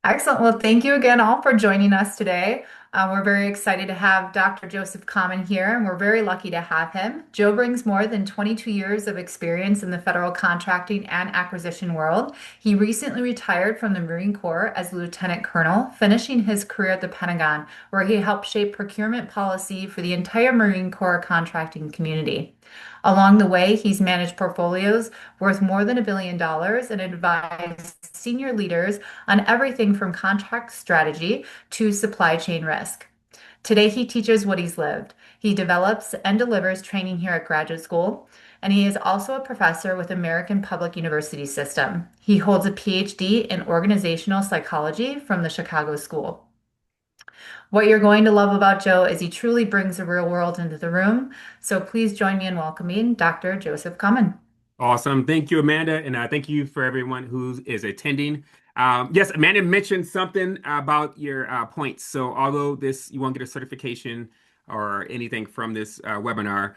Excellent. Well, thank you again all for joining us today. We're very excited to have Dr. Joseph Common here, and we're very lucky to have him. Joe brings more than 22 years of experience in the federal contracting and acquisition world. He recently retired from the Marine Corps as Lieutenant Colonel, finishing his career at the Pentagon, where he helped shape procurement policy for the entire Marine Corps contracting community. Along the way, he's managed portfolios worth more than $1 billion and advised senior leaders on everything from contract strategy to supply chain risk. Today, he teaches what he's lived. He develops and delivers training here at graduate school, and he is also a professor with American Public University System. He holds a PhD in organizational psychology from the Chicago School. What you're going to love about Joe is he truly brings the real world into the room. So please join me in welcoming Dr. Joseph Common. Awesome. Thank you, Amanda. And thank you for everyone who is attending. Yes, Amanda mentioned something about your points. So although you won't get a certification or anything from this webinar,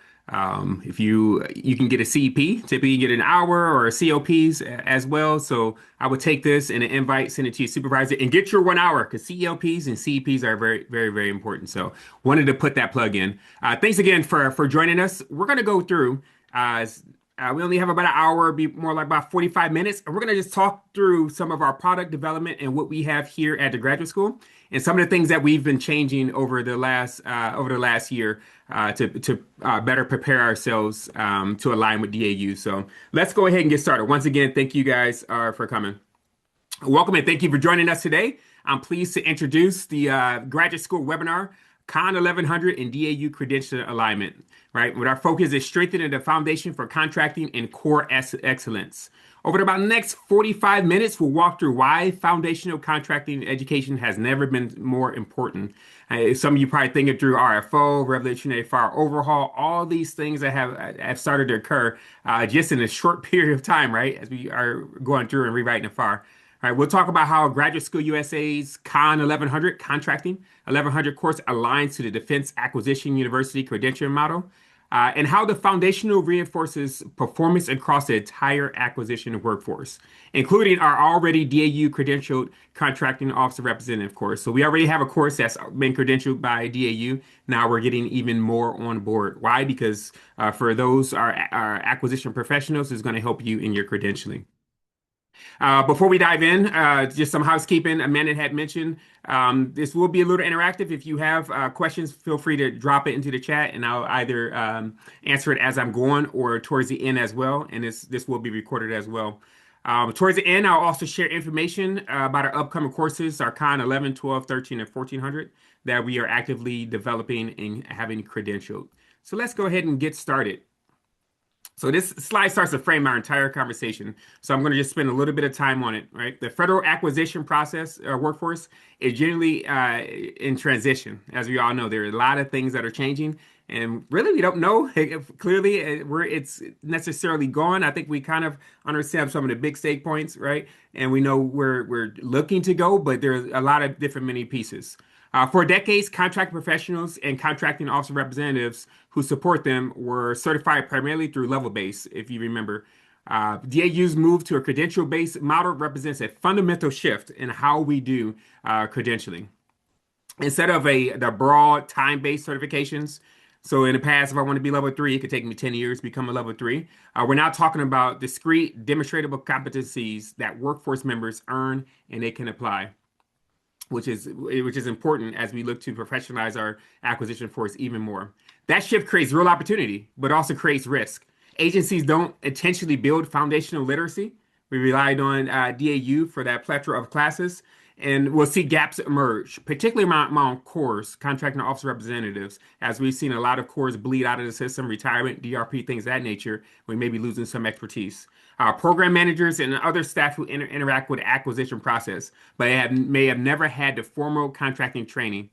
if you can get a CEP, typically you get an hour or a COPs as well. So I would take this and an invite, send it to your supervisor and get your 1 hour because CLPs and CEPs are very, very, very important. So wanted to put that plug in. Thanks again for joining us. We're going to go through we only have about an hour, be more like about 45 minutes. And we're going to just talk through some of our product development and what we have here at the graduate school and some of the things that we've been changing over the last year to better prepare ourselves to align with DAU. So let's go ahead and get started. Once again, thank you guys for coming. Welcome and thank you for joining us today. I'm pleased to introduce the graduate school webinar, Con 1100 and DAU credential alignment, right? With our focus is strengthening the foundation for contracting and core excellence. Over about the next 45 minutes, we'll walk through why foundational contracting education has never been more important. Some of you probably thinking through RFO, Revolutionary Fire Overhaul, all these things that have started to occur just in a short period of time, right? As we are going through and rewriting the FAR. All right, we'll talk about how Graduate School USA's Con 1100 contracting 1100 course aligns to the Defense Acquisition University credentialing model, and how the foundational reinforces performance across the entire acquisition workforce, including our already DAU credentialed contracting officer representative course. So we already have a course that's been credentialed by DAU. Now we're getting even more on board. Why? Because for those our acquisition professionals is going to help you in your credentialing. Before we dive in, just some housekeeping. Amanda had mentioned this will be a little interactive. If you have questions, feel free to drop it into the chat, and I'll either answer it as I'm going or towards the end as well. And this will be recorded as well. Towards the end, I'll also share information about our upcoming courses, our Con 11, 12, 13, and 1400 that we are actively developing and having credentialed. So let's go ahead and get started. So this slide starts to frame our entire conversation. So I'm going to just spend a little bit of time on it, right? The federal acquisition process workforce is generally in transition. As we all know, there are a lot of things that are changing, and really we don't know if clearly where it's necessarily going. I think we kind of understand some of the big stake points, right? And we know where we're looking to go, but there's a lot of different many pieces. For decades, contract professionals and contracting officer representatives who support them were certified primarily through level-based, if you remember. DAU's move to a credential-based model represents a fundamental shift in how we do credentialing. Instead of the broad time-based certifications, so in the past, if I want to be level 3, it could take me 10 years to become a level 3. We're now talking about discrete, demonstratable competencies that workforce members earn and they can apply, which is important as we look to professionalize our acquisition force even more. That shift creates real opportunity, but also creates risk. Agencies don't intentionally build foundational literacy. We relied on DAU for that plethora of classes, and we'll see gaps emerge, particularly among CORs, contracting officer representatives, as we've seen a lot of CORs bleed out of the system, retirement, DRP, things of that nature. We may be losing some expertise. Program managers and other staff who interact with the acquisition process, but may have never had the formal contracting training.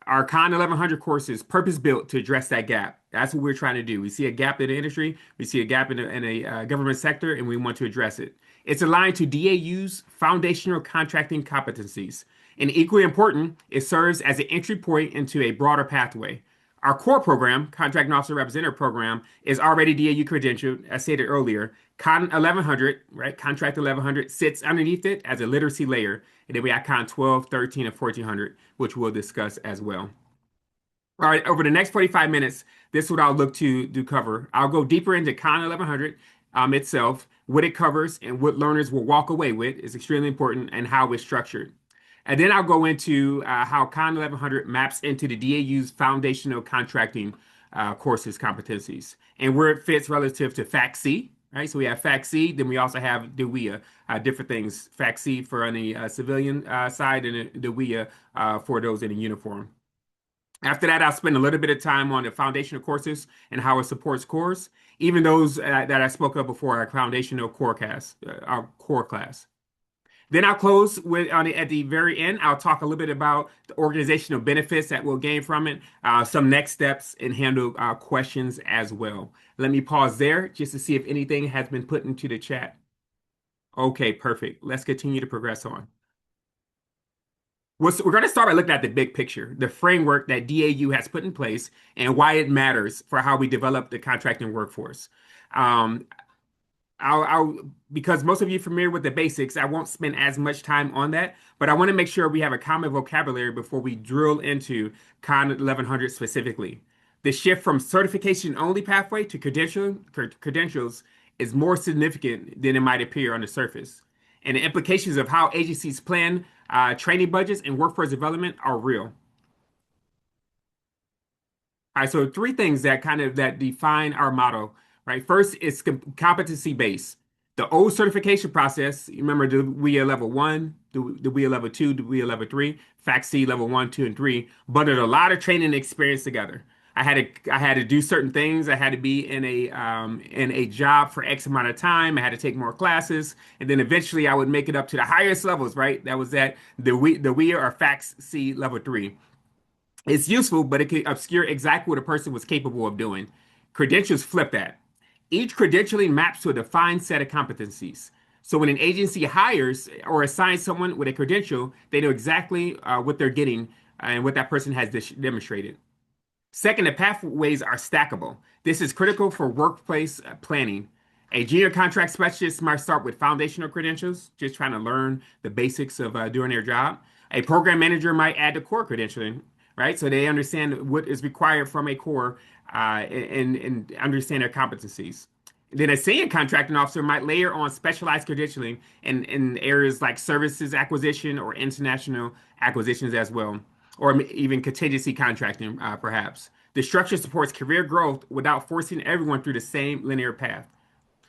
Our Con 1100 course is purpose-built to address that gap. That's what we're trying to do. We see a gap in the industry, we see a gap in a government sector, and we want to address it. It's aligned to DAU's foundational contracting competencies. And equally important, it serves as an entry point into a broader pathway. Our core program, Contracting Officer Representative Program, is already DAU credentialed, as stated earlier, Con 1100, right? Contract 1100 sits underneath it as a literacy layer. And then we have Con 12, 13, and 1400, which we'll discuss as well. All right, over the next 45 minutes, this is what I'll look to do cover. I'll go deeper into Con 1100 itself, what it covers, and what learners will walk away with is extremely important, and how it's structured. And then I'll go into how Con 1100 maps into the DAU's foundational contracting courses competencies and where it fits relative to FAC-C, right? So we have FAC-C, then we also have DWIA, different things. FAC-C for on the civilian side, and DWIA for those in a uniform. After that, I'll spend a little bit of time on the foundational courses and how it supports cores, even those that I spoke of before, our foundational our core class. Then I'll close with at the very end. I'll talk a little bit about the organizational benefits that we'll gain from it, some next steps, and handle questions as well. Let me pause there just to see if anything has been put into the chat. Okay, perfect. Let's continue to progress on. We're going to start by looking at the big picture, the framework that DAU has put in place, and why it matters for how we develop the contracting workforce. Um, because most of you are familiar with the basics, I won't spend as much time on that, but I want to make sure we have a common vocabulary before we drill into Con 1100 specifically. The shift from certification only pathway to credentials is more significant than it might appear on the surface. And the implications of how agencies plan training budgets and workforce development are real. All right, so three things that define our model, right? First, it's competency based. The old certification process, you remember the WIA level one, the WIA level two, the WIA level three, FAC-C level one, two, and three, bundled a lot of training experience together. I had to do certain things. I had to be in a job for X amount of time. I had to take more classes, and then eventually I would make it up to the highest levels, right? That was at the WIA or FAC-C level three. It's useful, but it can obscure exactly what a person was capable of doing. Credentials flip that. Each credentialing maps to a defined set of competencies. So when an agency hires or assigns someone with a credential, they know exactly what they're getting and what that person has demonstrated. Second, the pathways are stackable. This is critical for workplace planning. A junior contract specialist might start with foundational credentials, just trying to learn the basics of doing their job. A program manager might add the core credentialing, right? So they understand what is required from a core and understand their competencies. Then a senior contracting officer might layer on specialized credentialing in areas like services acquisition or international acquisitions as well, or even contingency contracting, perhaps. The structure supports career growth without forcing everyone through the same linear path.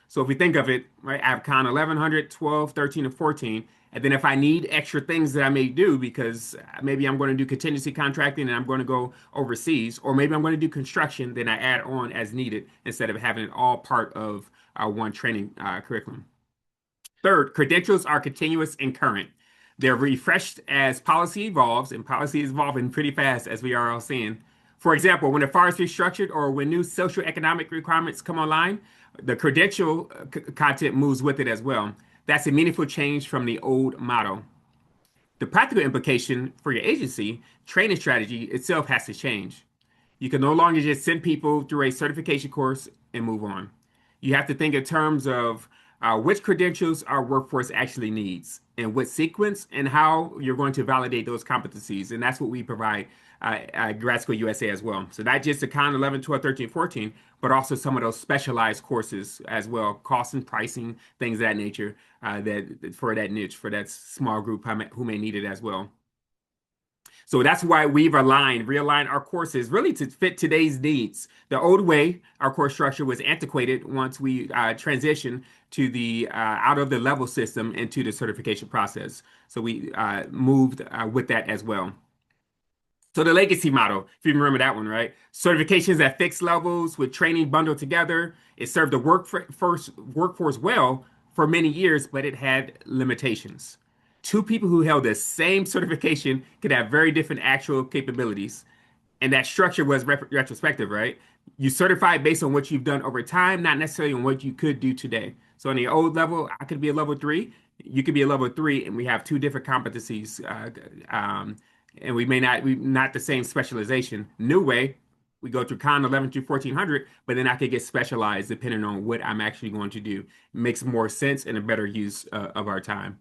So if we think of it, right, I have Con 1100, 12, 13, and 14. And then if I need extra things that I may do because maybe I'm going to do contingency contracting and I'm going to go overseas, or maybe I'm going to do construction, then I add on as needed instead of having it all part of one training curriculum. Third, credentials are continuous and current. They're refreshed as policy evolves, and policy is evolving pretty fast, as we are all seeing. For example, when the FAR is restructured or when new social economic requirements come online, the credential content moves with it as well. That's a meaningful change from the old model. The practical implication for your agency, training strategy itself has to change. You can no longer just send people through a certification course and move on. You have to think in terms of which credentials our workforce actually needs and what sequence and how you're going to validate those competencies. And that's what we provide at Grad School USA as well. So not just the Con 11, 12, 13, 14, but also some of those specialized courses as well, cost and pricing, things of that nature, that for that niche, for that small group who may need it as well. So that's why we've realigned our courses really to fit today's needs. The old way, our course structure was antiquated once we transitioned to the out of the level system into the certification process. So we moved with that as well. So the legacy model, if you remember that one, right? Certifications at fixed levels with training bundled together. It served the workforce well for many years, but it had limitations. Two people who held the same certification could have very different actual capabilities. And that structure was retrospective, right? You certify based on what you've done over time, not necessarily on what you could do today. So on the old level, I could be a level three, you could be a level three, and we have two different competencies. And we not the same specialization. New way, We go through Con 11 through 1400, but then I could get specialized depending on what I'm actually going to do. It makes more sense and a better use of our time.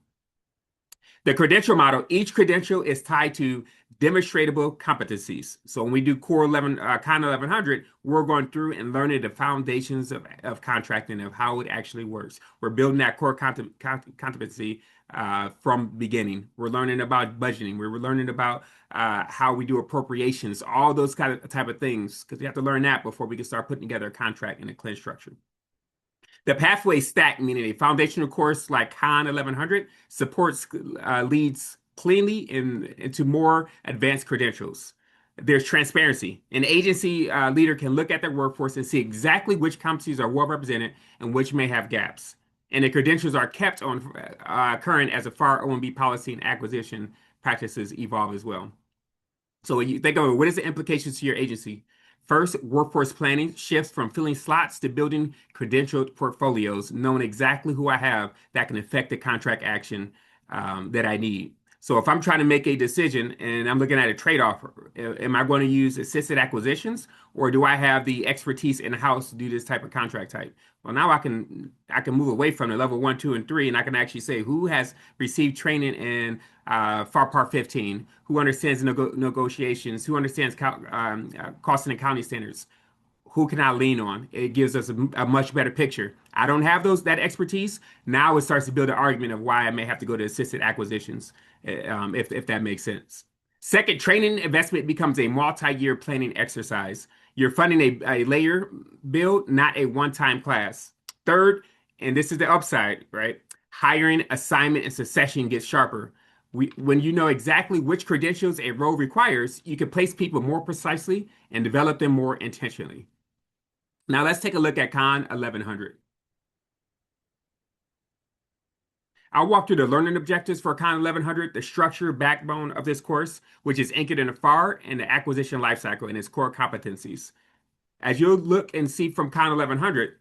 The credential model, each credential is tied to demonstratable competencies. So when we do Core 11, Con 1100, we're going through and learning the foundations of contracting, of how it actually works. We're building that core competency from beginning. We're learning about budgeting. We're learning about how we do appropriations, all those kind of type of things, because we have to learn that before we can start putting together a contract and a clean structure. The pathway stack, meaning a foundational course like Khan 1100, supports leads cleanly into more advanced credentials. There's transparency. An agency leader can look at their workforce and see exactly which competencies are well represented and which may have gaps. And the credentials are kept on current as a FAR OMB policy and acquisition practices evolve as well. So when you think of what is the implications to your agency? First, workforce planning shifts from filling slots to building credentialed portfolios, knowing exactly who I have that can affect the contract action that I need. So if I'm trying to make a decision and I'm looking at a trade-off, am I going to use assisted acquisitions or do I have the expertise in-house to do this type of contract type? Well, now I can move away from the level 1, 2, and 3, and I can actually say who has received training in FAR Part 15, who understands negotiations, who understands cost and accounting standards, who can I lean on? It gives us a much better picture. I don't have that expertise. Now it starts to build an argument of why I may have to go to assisted acquisitions, if that makes sense. Second, training investment becomes a multi-year planning exercise. You're funding a layer build, not a one-time class. Third, and this is the upside, right? Hiring, assignment, and succession gets sharper. When you know exactly which credentials a role requires, you can place people more precisely and develop them more intentionally. Now let's take a look at Con 1100. I'll walk through the learning objectives for Con 1100, the structure backbone of this course, which is anchored in the FAR and the acquisition lifecycle and its core competencies. As you'll look and see from Con 1100,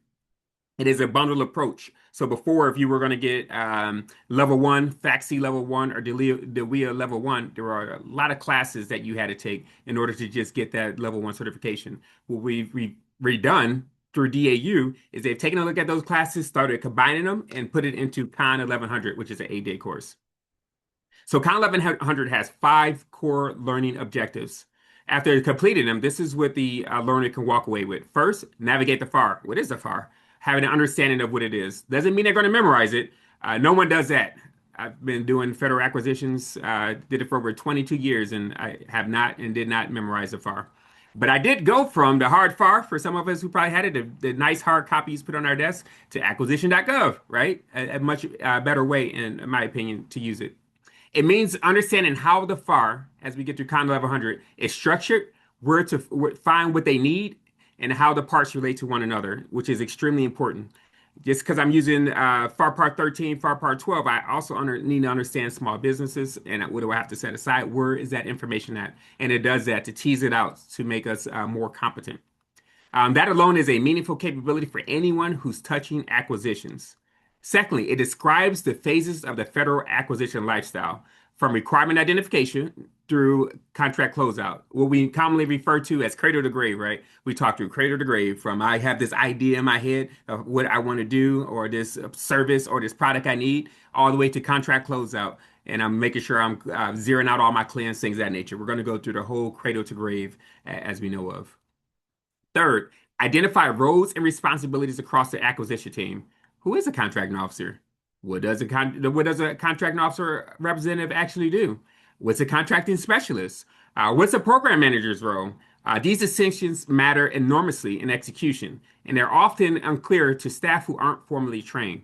it is a bundled approach. So before, if you were going to get level 1, FACSI level 1, or DWIA level 1, there are a lot of classes that you had to take in order to just get that level 1 certification. What we've redone through DAU is they've taken a look at those classes, started combining them, and put it into Con 1100, which is an 8-day course. So Con 1100 has 5 core learning objectives. After completing them, this is what the learner can walk away with. First, navigate the FAR. What is the FAR? Having an understanding of what it is. Doesn't mean they're going to memorize it. No one does that. I've been doing federal acquisitions, did it for over 22 years, and I have not and did not memorize the FAR. But I did go from the hard FAR, for some of us who probably had it, the nice hard copies put on our desk, to acquisition.gov, right? A much better way, in my opinion, to use it. It means understanding how the FAR, as we get through Con 1100, is structured, where to find what they need, and how the parts relate to one another, which is extremely important. Just because I'm using FAR Part 13, FAR Part 12, I also need to understand small businesses and what do I have to set aside? Where is that information at? And it does that to tease it out to make us more competent. That alone is a meaningful capability for anyone who's touching acquisitions. Secondly, it describes the phases of the federal acquisition lifestyle, from requirement identification through contract closeout, what we commonly refer to as cradle to grave, right? We talk through cradle to grave, from I have this idea in my head of what I want to do, or this service or this product I need, all the way to contract closeout. And I'm making sure I'm zeroing out all my claims, things of that nature. We're going to go through the whole cradle to grave as we know of. Third, identify roles and responsibilities across the acquisition team. Who is a contracting officer? What does a contracting officer representative actually do? What's a contracting specialist? What's a program manager's role? These distinctions matter enormously in execution, and they're often unclear to staff who aren't formally trained.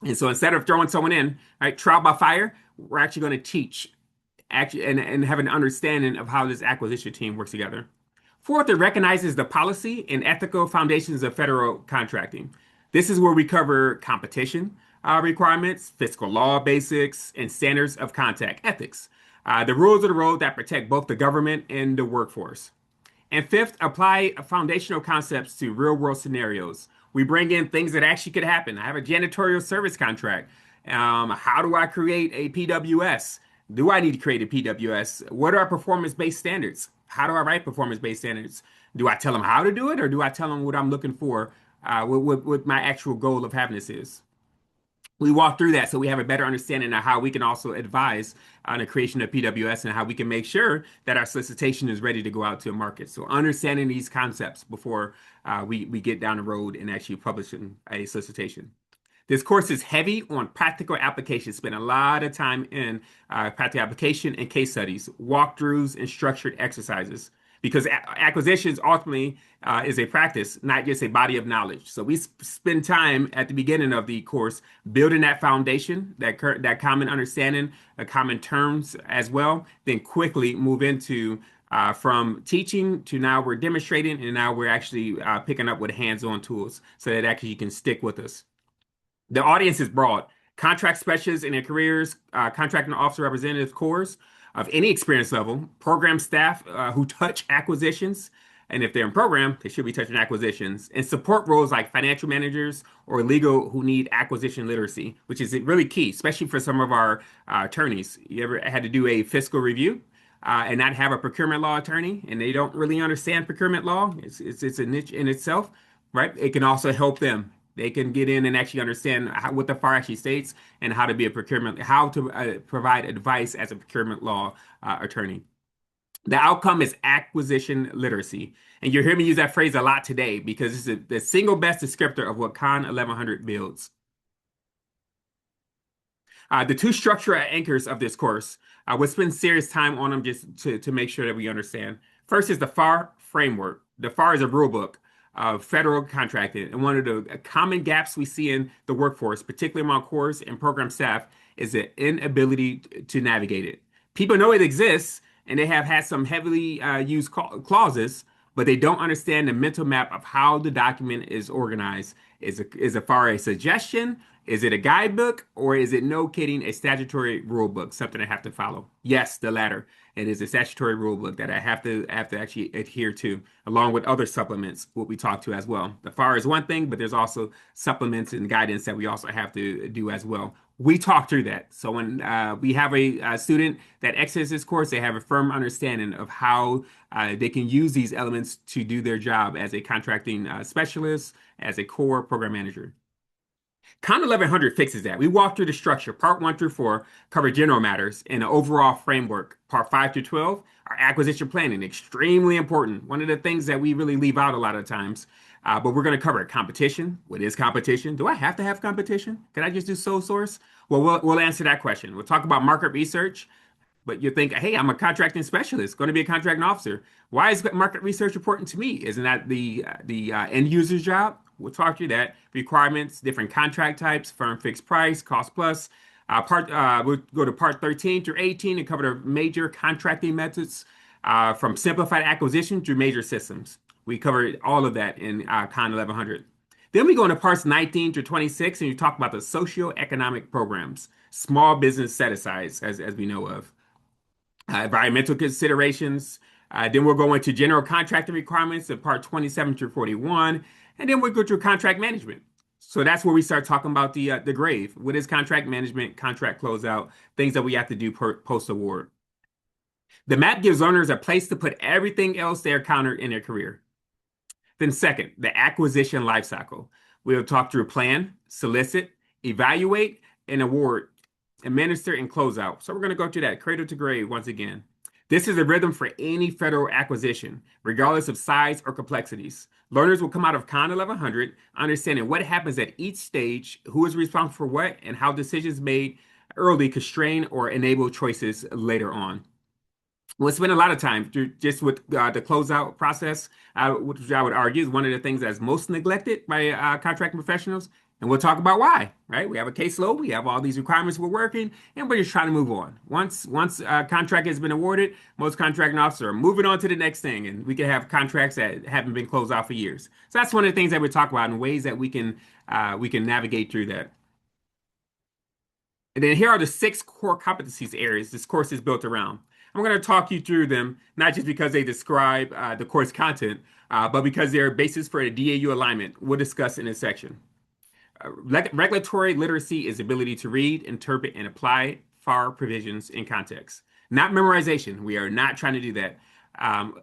And so instead of throwing someone in, right, trial by fire, we're actually going to teach actually and have an understanding of how this acquisition team works together. Fourth, it recognizes the policy and ethical foundations of federal contracting. This is where we cover competition requirements, fiscal law basics, and standards of contact ethics. The rules of the road that protect both the government and the workforce. And fifth, apply foundational concepts to real world scenarios. We bring in things that actually could happen. I have a janitorial service contract. How do I create a PWS? Do I need to create a PWS? What are performance-based standards? How do I write performance-based standards? Do I tell them how to do it, or do I tell them what I'm looking for, what my actual goal of having this is? We walk through that so we have a better understanding of how we can also advise on the creation of PWS and how we can make sure that our solicitation is ready to go out to a market. So understanding these concepts before we get down the road and actually publishing a solicitation. This course is heavy on practical application. Spend a lot of time in practical application and case studies, walkthroughs, and structured exercises. Because acquisitions ultimately is a practice, not just a body of knowledge. So we spend time at the beginning of the course building that foundation, that common understanding, common terms as well. Then quickly move into from teaching to now we're demonstrating, and now we're actually picking up with hands-on tools so that actually you can stick with us. The audience is broad. Contract specialists in their careers, contracting officer representatives, cores of any experience level, program staff who touch acquisitions, and if they're in program, they should be touching acquisitions, and support roles like financial managers or legal who need acquisition literacy, which is really key, especially for some of our attorneys. You ever had to do a fiscal review? And not have a procurement law attorney, and they don't really understand procurement law. It's a niche in itself, right? It can also help them. They can get in and actually understand what the FAR actually states and how to be a procurement, how to provide advice as a procurement law attorney. The outcome is acquisition literacy. And you'll hear me use that phrase a lot today because it's the single best descriptor of what Con 1100 builds. The two structural anchors of this course, we'll spend serious time on them just to make sure that we understand. First is the FAR framework. The FAR is a rule book of federal contracting. And one of the common gaps we see in the workforce, particularly among cores and program staff, is the inability to navigate it. People know it exists and they have had some heavily used clauses, but they don't understand the mental map of how the document is organized. Is a FAR a suggestion? Is it a guidebook, or is it no kidding a statutory rule book, something I have to follow? Yes, the latter. It is a statutory rule book that I have to actually adhere to, along with other supplements, what we talk to as well. The FAR is one thing, but there's also supplements and guidance that we also have to do as well. We talk through that. So when we have a student that exits this course, they have a firm understanding of how they can use these elements to do their job as a contracting specialist, as a core program manager. Con 1100 fixes that. We walk through the structure. Part 1 through 4 cover general matters and the overall framework. Part 5 through 12 are acquisition planning, extremely important. One of the things that we really leave out a lot of times. But we're going to cover competition. What is competition? Do I have to have competition? Can I just do sole source? Well, we'll answer that question. We'll talk about market research. But you think, hey, I'm a contracting specialist, going to be a contracting officer. Why is market research important to me? Isn't that the end user's job? We'll talk through that. Requirements, different contract types, firm fixed price, cost plus. We'll go to part 13 through 18 and cover the major contracting methods from simplified acquisition to major systems. We covered all of that in Con 1100. Then we go into parts 19 to 26 and you talk about the socioeconomic programs, small business set-asides, as we know of. Environmental considerations. Then we'll go into general contracting requirements in part 27 through 41. And then we'll go through contract management. So that's where we start talking about the grave. What is contract management, contract closeout, things that we have to do post-award. The map gives learners a place to put everything else they encountered in their career. Then second, the acquisition lifecycle. We'll talk through plan, solicit, evaluate, and award, administer, and close out. So we're going to go through that cradle to grave once again. This is a rhythm for any federal acquisition, regardless of size or complexities. Learners will come out of Con 1100 understanding what happens at each stage, who is responsible for what, and how decisions made early constrain or enable choices later on. We'll spend a lot of time just with the closeout process, which I would argue is one of the things that's most neglected by contracting professionals. And we'll talk about why, right? We have a caseload, we have all these requirements we're working, and we're just trying to move on. Once a contract has been awarded, most contracting officers are moving on to the next thing, and we can have contracts that haven't been closed out for years. So that's one of the things that we talk about and ways that we can navigate through that. And then here are the 6 core competencies areas this course is built around. I'm going to talk you through them, not just because they describe the course content, but because they're a basis for a DAU alignment we'll discuss in this section. Regulatory literacy is ability to read, interpret, and apply FAR provisions in context. Not memorization. We are not trying to do that.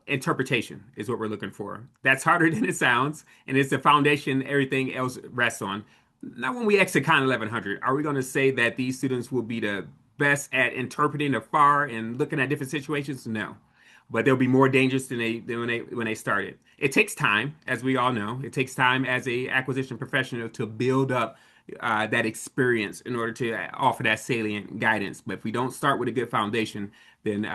Interpretation is what we're looking for. That's harder than it sounds, and it's the foundation everything else rests on. Now, when we exit Con 1100, are we going to say that these students will be the best at interpreting the FAR and looking at different situations? No, but they'll be more dangerous than when they started. It takes time, as we all know. It takes time as a acquisition professional to build up that experience in order to offer that salient guidance. But if we don't start with a good foundation, then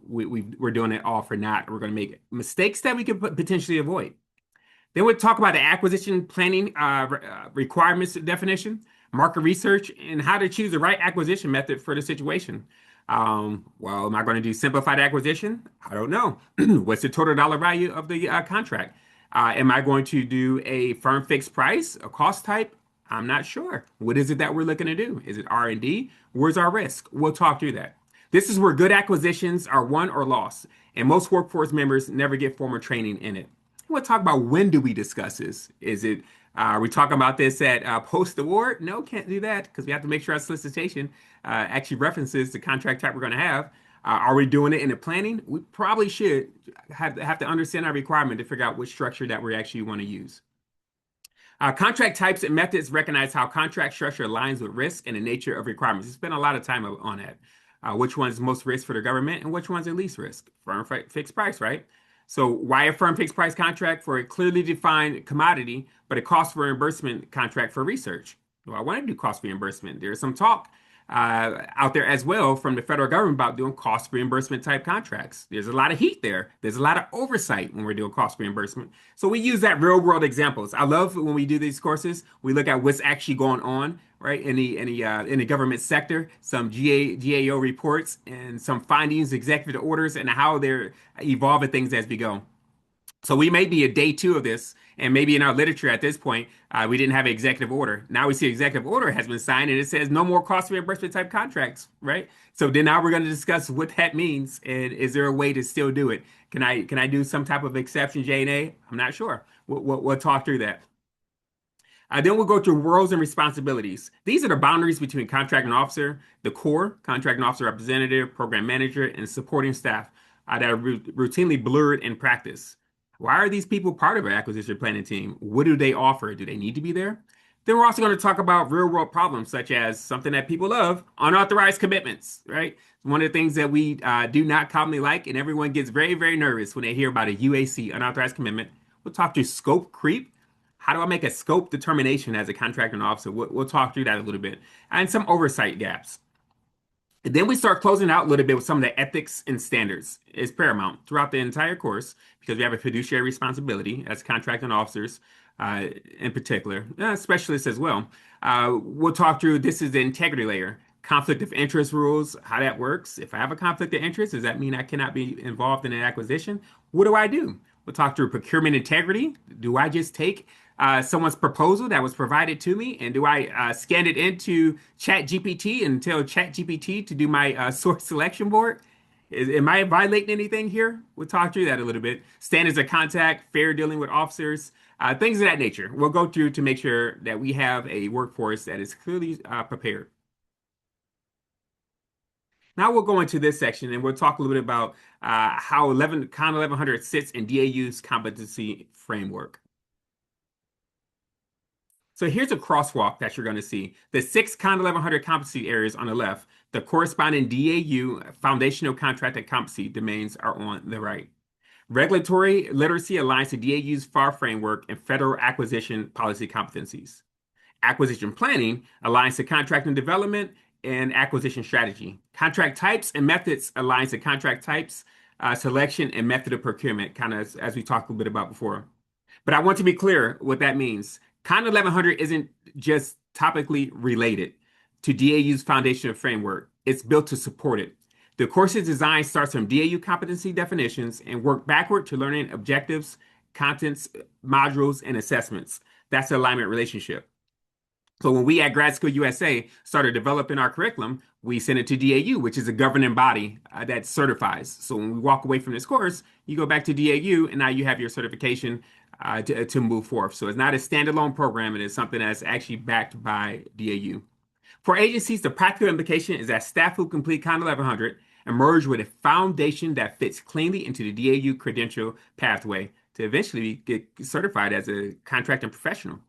we're doing it all for naught. We're going to make mistakes that we could potentially avoid. Then we'll talk about the acquisition planning requirements definition, market research, and how to choose the right acquisition method for the situation. Well, am I going to do simplified acquisition? I don't know. What's the total dollar value of the contract? Am I going to do a firm fixed price, a cost type? I'm not sure. What is it that we're looking to do? Is it R&D? Where's our risk? We'll talk through that. This is where good acquisitions are won or lost, and most workforce members never get formal training in it. We'll talk about when do we discuss this? Is it are we talking about this at post-award? No, can't do that because we have to make sure our solicitation actually references the contract type we're going to have. Are we doing it in the planning? We probably should have to understand our requirement to figure out which structure that we actually want to use. Contract types and methods recognize how contract structure aligns with risk and the nature of requirements. We spent a lot of time on that. Which one's most risk for the government and which one's the least risk? Firm fixed price, right? So why a firm fixed price contract for a clearly defined commodity, but a cost reimbursement contract for research? Well, I want to do cost reimbursement. There's some talk out there as well from the federal government about doing cost reimbursement type contracts. There's a lot of heat there. There's a lot of oversight when we're doing cost reimbursement. So we use that real world examples. I love when we do these courses, we look at what's actually going on, right, in the government sector, some GAO reports and some findings, executive orders, and how they're evolving things as we go. So we may be a day two of this, and maybe in our literature at this point, we didn't have an executive order. Now we see executive order has been signed, and it says no more cost reimbursement type contracts, right? So then now we're going to discuss what that means, and is there a way to still do it? Can I do some type of exception, J&A? I'm not sure. We'll talk through that. Then we'll go through roles and responsibilities. These are the boundaries between contracting officer, the COR, contracting officer representative, program manager, and supporting staff that are routinely blurred in practice. Why are these people part of an acquisition planning team? What do they offer? Do they need to be there? Then we're also going to talk about real world problems, such as something that people love, unauthorized commitments, right? One of the things that we do not commonly like, and everyone gets very, very nervous when they hear about a UAC, unauthorized commitment. We'll talk through scope creep. How do I make a scope determination as a contracting officer? We'll talk through that a little bit. And some oversight gaps. And then we start closing out a little bit with some of the ethics and standards. It's paramount throughout the entire course because we have a fiduciary responsibility as contracting officers in particular, specialists as well. We'll talk through this is the integrity layer, conflict of interest rules, how that works. If I have a conflict of interest, does that mean I cannot be involved in an acquisition? What do I do? We'll talk through procurement integrity. Do I just take someone's proposal that was provided to me, and do I scan it into ChatGPT and tell ChatGPT to do my source selection board? Am I violating anything here? We'll talk through that a little bit. Standards of contact, fair dealing with officers, things of that nature. We'll go through to make sure that we have a workforce that is clearly prepared. Now we'll go into this section and we'll talk a little bit about how Con 1100 sits in DAU's competency framework. So here's a crosswalk that you're going to see. The 6 Con 1100 competency areas on the left, the corresponding DAU foundational contract and competency domains are on the right. Regulatory literacy aligns to DAU's FAR framework and federal acquisition policy competencies. Acquisition planning aligns to contract and development and acquisition strategy. Contract types and methods aligns to contract types, selection, and method of procurement, kind of as we talked a little bit about before. But I want to be clear what that means. Con 1100 isn't just topically related to DAU's foundational framework. It's built to support it. The course's design starts from DAU competency definitions and work backward to learning objectives, contents, modules, and assessments. That's the alignment relationship. So when we at Grad School USA started developing our curriculum, we sent it to DAU, which is a governing body that certifies. So when we walk away from this course, you go back to DAU, and now you have your certification to move forth. So it's not a standalone program. It is something that's actually backed by DAU. For agencies, the practical implication is that staff who complete Con 1100 emerge with a foundation that fits cleanly into the DAU credential pathway to eventually get certified as a contracting professional.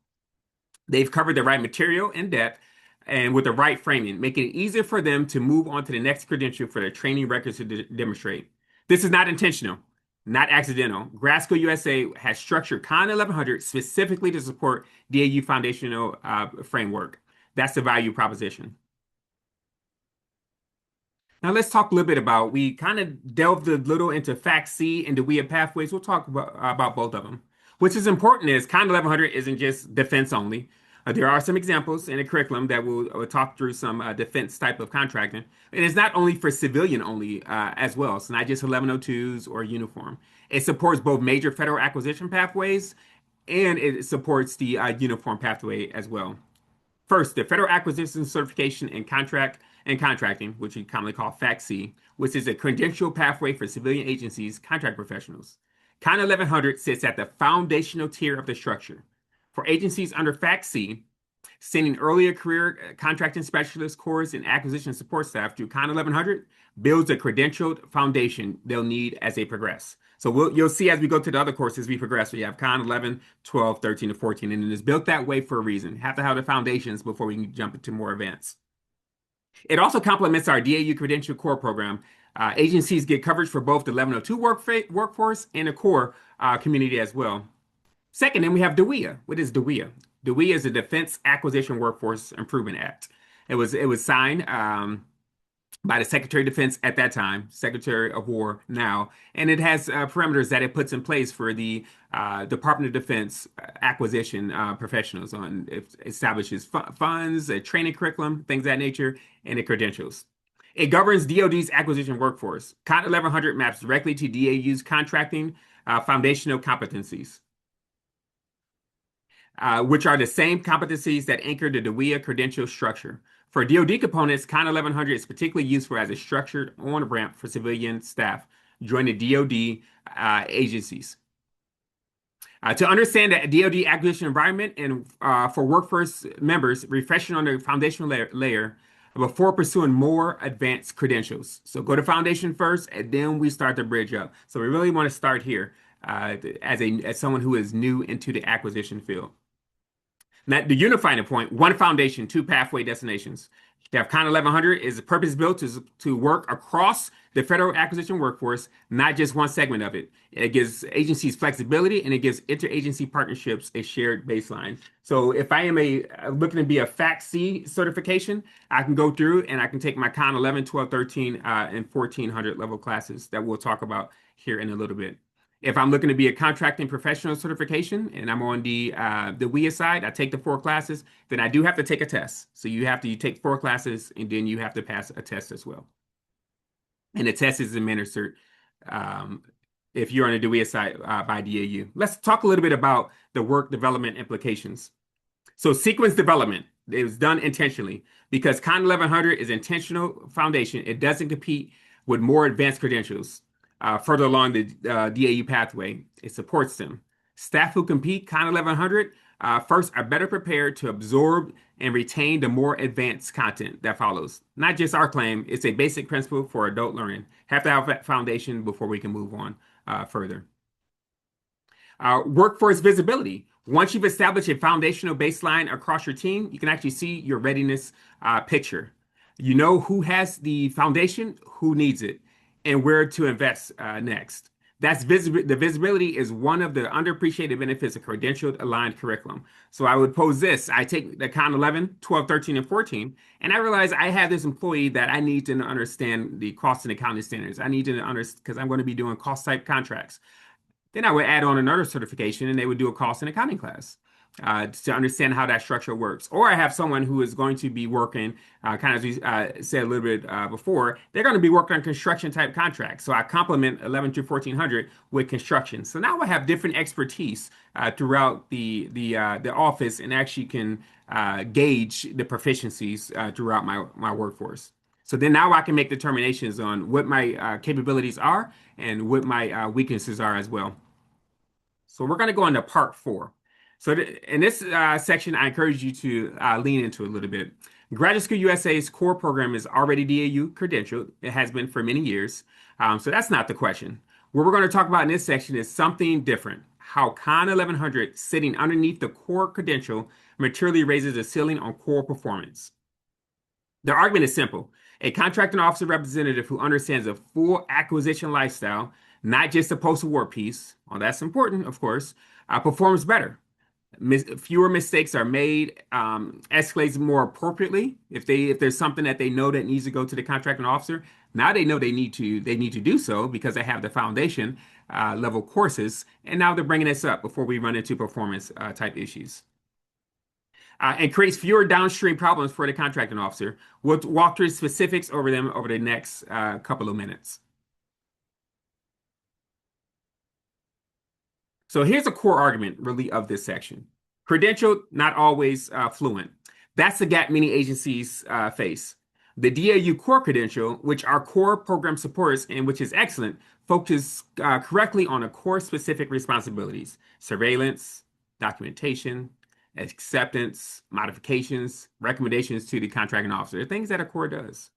They've covered the right material in depth and with the right framing, making it easier for them to move on to the next credential for their training records to demonstrate. This is not intentional, not accidental. Grad School USA has structured Con 1100 specifically to support DAU foundational framework. That's the value proposition. Now let's talk a little bit about, we kind of delved a little into Fact C and the WEA pathways. We'll talk about both of them. Which is important is Con 1100 isn't just defense only. There are some examples in the curriculum that will talk through some defense type of contracting. And it's not only for civilian only as well. It's not just 1102s or uniform. It supports both major federal acquisition pathways and it supports the uniform pathway as well. First, the Federal Acquisition Certification and Contracting, which we commonly call FACC, which is a credential pathway for civilian agencies, contract professionals. Con 1100 sits at the foundational tier of the structure. For agencies under FACC, sending earlier career contracting specialist course and acquisition support staff through Con 1100 builds a credentialed foundation they'll need as they progress. So you'll see as we go to the other courses, we progress. We have Con 11, 12, 13, and 14, and it is built that way for a reason. Have to have the foundations before we can jump into more advanced. It also complements our DAU Credential COR program. Agencies get coverage for both the 1102 workforce and the COR community as well. Second, then we have DAUIA. What is DAUIA? DAUIA is the Defense Acquisition Workforce Improvement Act. It was signed by the Secretary of Defense at that time, Secretary of War now, and it has parameters that it puts in place for the Department of Defense acquisition professionals. It establishes funds, a training curriculum, things of that nature, and the credentials. It governs DoD's acquisition workforce. Con 1100 maps directly to DAU's contracting foundational competencies. Which are the same competencies that anchor the DAUIA credential structure. For DoD components, Con 1100 is particularly useful as a structured on-ramp for civilian staff joining the DoD agencies. To understand the DoD acquisition environment and for workforce members, refreshing on the foundational layer before pursuing more advanced credentials. So go to foundation first, and then we start to bridge up. So we really want to start here as someone who is new into the acquisition field. Now, the unifying point, one foundation, two pathway destinations. You have Con 1100 is purpose-built to work across the federal acquisition workforce, not just one segment of it. It gives agencies flexibility and it gives interagency partnerships a shared baseline. So if I am looking to be a FACC certification, I can go through and I can take my Con 11, 12, 13, and 1400 level classes that we'll talk about here in a little bit. If I'm looking to be a contracting professional certification and I'm on the WEA side, I take the 4 classes, then I do have to take a test. So you take 4 classes and then you have to pass a test as well. And the test is administered if you're on the WEA side by DAU. Let's talk a little bit about the work development implications. So sequence development is done intentionally because Con 1100 is intentional foundation. It doesn't compete with more advanced credentials. Further along the DAU pathway, it supports them. Staff who compete Con 1100 first are better prepared to absorb and retain the more advanced content that follows. Not just our claim, it's a basic principle for adult learning. Have to have that foundation before we can move on further. Workforce visibility. Once you've established a foundational baseline across your team, you can actually see your readiness picture. You know who has the foundation, who needs it, and where to invest next. The visibility is one of the underappreciated benefits of credentialed aligned curriculum. So I would pose this. I take the Con 11, 12, 13, and 14, and I realize I have this employee that I need to understand the cost and accounting standards. I need to understand because I'm going to be doing cost type contracts. Then I would add on another certification and they would do a cost and accounting class. To understand how that structure works. Or I have someone who is going to be working, kind of as we said a little bit before, they're going to be working on construction type contracts. So I complement 11 through 1400 with construction. So now I have different expertise throughout the office and actually can gauge the proficiencies throughout my workforce. So then now I can make determinations on what my capabilities are and what my weaknesses are as well. So we're going to go into part 4. So in this section, I encourage you to lean into a little bit. Graduate School USA's core program is already DAU credentialed. It has been for many years. So that's not the question. What we're going to talk about in this section is something different. How Con 1100 sitting underneath the core credential materially raises the ceiling on core performance. The argument is simple. A contracting officer representative who understands the full acquisition lifestyle, not just the post-award piece, well, that's important, of course, performs better. Fewer mistakes are made, escalates more appropriately. If there's something that they know that needs to go to the contracting officer, now they know they need to do so because they have the foundation level courses, and now they're bringing this up before we run into performance type issues. And creates fewer downstream problems for the contracting officer. We'll walk through specifics over them over the next couple of minutes. So here's a core argument really of this section. Credentialed, not always fluent. That's the gap many agencies face. The DAU core credential, which our core program supports and which is excellent, focuses correctly on the core specific responsibilities, surveillance, documentation, acceptance, modifications, recommendations to the contracting officer, things that a core does.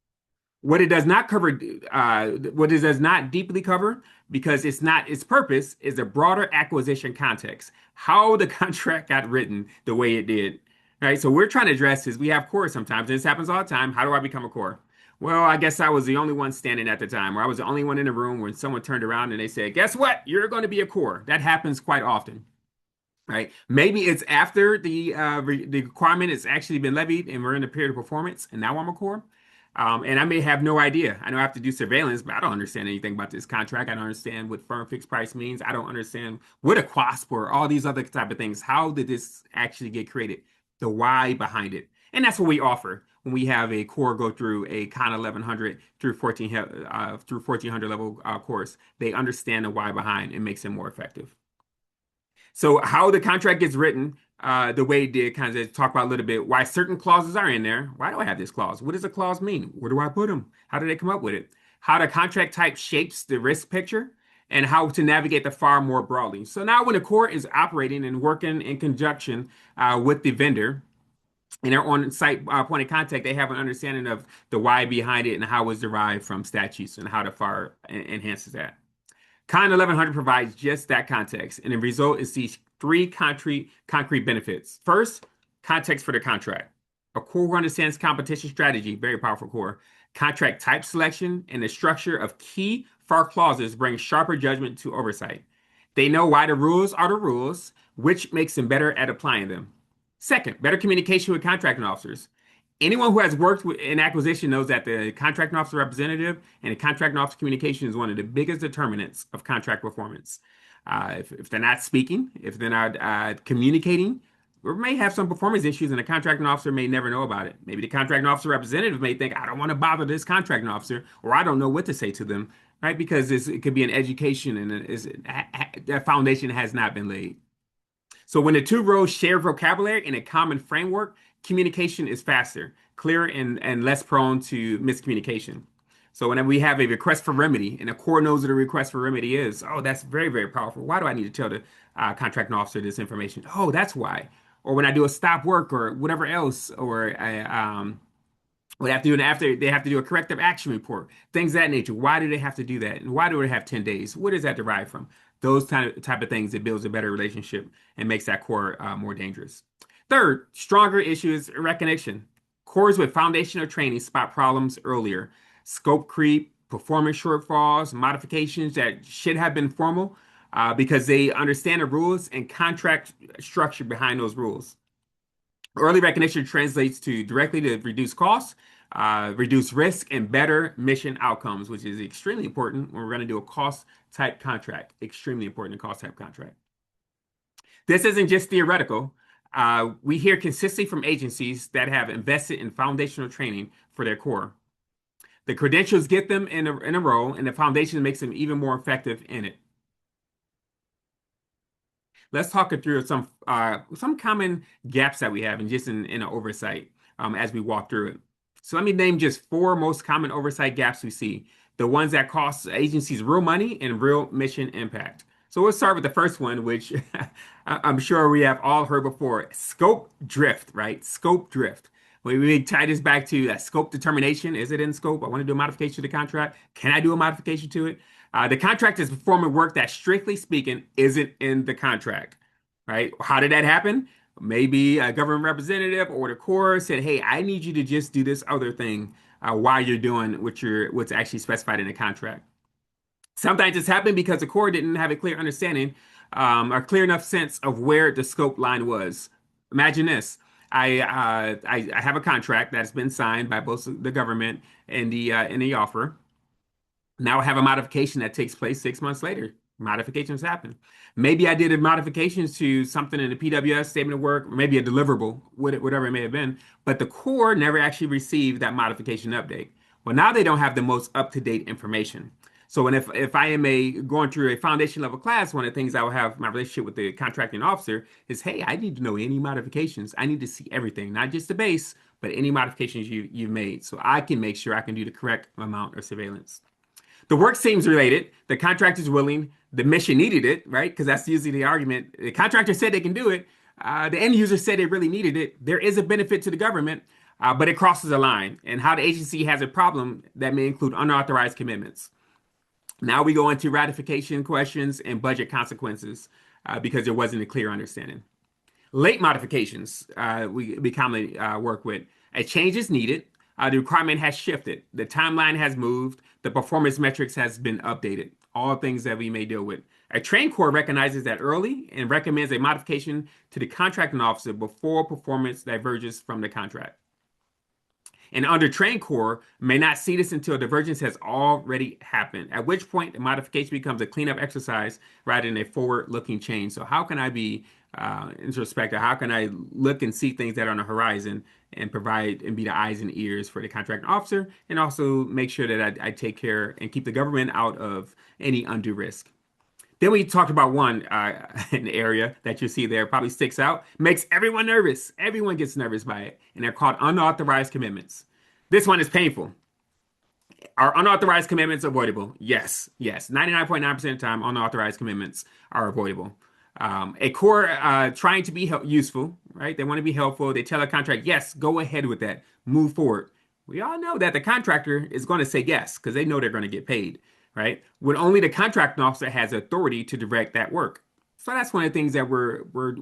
What it does not cover, what it does not deeply cover, because it's not its purpose, is the broader acquisition context, how the contract got written the way it did. Right? So we're trying to address this. We have core sometimes, and this happens all the time. How do I become a core? Well, I guess I was the only one standing at the time, or I was the only one in the room when someone turned around and they said, "Guess what? You're going to be a core." That happens quite often. Right? Maybe it's after the requirement has actually been levied and we're in a period of performance, and now I'm a core. And I may have no idea. I know I have to do surveillance, but I don't understand anything about this contract. I don't understand what firm fixed price means. I don't understand what a QASP or all these other type of things. How did this actually get created? The why behind it. And that's what we offer when we have a core go through a Con 1100 through 1400 level course. They understand the why behind it makes it more effective. So how the contract gets written, the way it did, kind of talk about a little bit why certain clauses are in there. Why do I have this clause? What does a clause mean? Where do I put them? How do they come up with it? How the contract type shapes the risk picture and how to navigate the FAR more broadly. So now when the core is operating and working in conjunction with the vendor and they're on site point of contact, they have an understanding of the why behind it and how it's derived from statutes and how the FAR enhances that. Con 1100 provides just that context, and the result is these three concrete benefits. First, context for the contract. A core who understands competition strategy, very powerful core. Contract type selection and the structure of key FAR clauses bring sharper judgment to oversight. They know why the rules are the rules, which makes them better at applying them. Second, better communication with contracting officers. Anyone who has worked in acquisition knows that the contracting officer representative and the contracting officer communication is one of the biggest determinants of contract performance. If they're not speaking, if they're not communicating, we may have some performance issues, and the contracting officer may never know about it. Maybe the contracting officer representative may think, I don't want to bother this contracting officer, or I don't know what to say to them, right? Because it could be an education and that foundation has not been laid. So when the two roles share vocabulary in a common framework, communication is faster, clearer, and less prone to miscommunication. So when we have a request for remedy and a core knows what a request for remedy is, oh, that's very, very powerful. Why do I need to tell the contracting officer this information? Oh, that's why. Or when I do a stop work or whatever else, or what they have to do after they have to do a corrective action report, things of that nature. Why do they have to do that? And why do they have 10 days? What does that derive from? Those type of things that builds a better relationship and makes that core more dangerous. Third, stronger issues recognition. Cores with foundational training spot problems earlier. Scope creep, performance shortfalls, modifications that should have been formal because they understand the rules and contract structure behind those rules. Early recognition translates to directly to reduce costs, reduce risk, and better mission outcomes, which is extremely important when we're going to do a cost type contract. Extremely important cost type contract. This isn't just theoretical. We hear consistently from agencies that have invested in foundational training for their core. The credentials get them in a role, and the foundation makes them even more effective in it. Let's talk it through some common gaps that we have in an oversight as we walk through it. So let me name just four most common oversight gaps we see, the ones that cost agencies real money and real mission impact. So we'll start with the first one, which I'm sure we have all heard before, scope drift, right? Scope drift. We tie this back to scope determination. Is it in scope? I want to do a modification to the contract. Can I do a modification to it? The contract is performing work that, strictly speaking, isn't in the contract, right? How did that happen? Maybe a government representative or the core said, "Hey, I need you to just do this other thing while you're doing what's actually specified in the contract." Sometimes it's happened because the core didn't have a clear understanding or clear enough sense of where the scope line was. Imagine this. I have a contract that's been signed by both the government and the offer. Now I have a modification that takes place 6 months later. Modifications happen. Maybe I did a modifications to something in the PWS statement of work, or maybe a deliverable, whatever it may have been, but the core never actually received that modification update. Well, now they don't have the most up-to-date information. So when if I am going through a foundation level class, one of the things I will have my relationship with the contracting officer is, hey, I need to know any modifications. I need to see everything, not just the base, but any modifications you've made, so I can make sure I can do the correct amount of surveillance. The work seems related. The contractor's willing. The mission needed it, right? Because that's usually the argument. The contractor said they can do it. The end user said they really needed it. There is a benefit to the government, but it crosses a line. And how the agency has a problem that may include unauthorized commitments. Now we go into ratification questions and budget consequences because there wasn't a clear understanding. Late modifications we commonly work with. A change is needed. The requirement has shifted. The timeline has moved. The performance metrics has been updated. All things that we may deal with. A train core recognizes that early and recommends a modification to the contracting officer before performance diverges from the contract. And under train core may not see this until divergence has already happened, at which point the modification becomes a cleanup exercise rather than a forward-looking change. So how can I be introspective? How can I look and see things that are on the horizon and provide and be the eyes and ears for the contracting officer, and also make sure that I take care and keep the government out of any undue risk? Then we talked about one an area that you see there probably sticks out, makes everyone nervous. Everyone gets nervous by it, and they're called unauthorized commitments. This one is painful. Are unauthorized commitments avoidable? Yes, yes. 99.9% of the time, unauthorized commitments are avoidable. A core trying to be useful, right? They want to be helpful. They tell a contract, yes, go ahead with that. Move forward. We all know that the contractor is going to say yes because they know they're going to get paid, right? When only the contracting officer has authority to direct that work. So that's one of the things that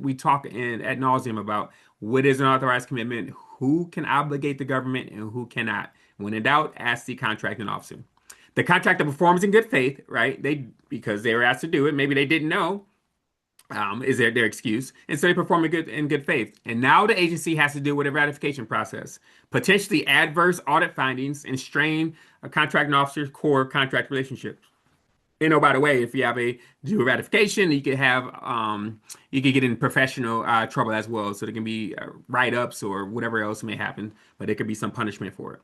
we talk in ad nauseum about. What is an authorized commitment? Who can obligate the government and who cannot? When in doubt, ask the contracting officer. The contractor performs in good faith, right? Because they were asked to do it. Maybe they didn't know. Is their excuse, and so they perform in good faith. And now the agency has to deal with a ratification process, potentially adverse audit findings, and strain a contracting officer's core contract relationships. And oh, by the way, if you have do a ratification, you could get in professional trouble as well. So there can be write-ups or whatever else may happen, but there could be some punishment for it.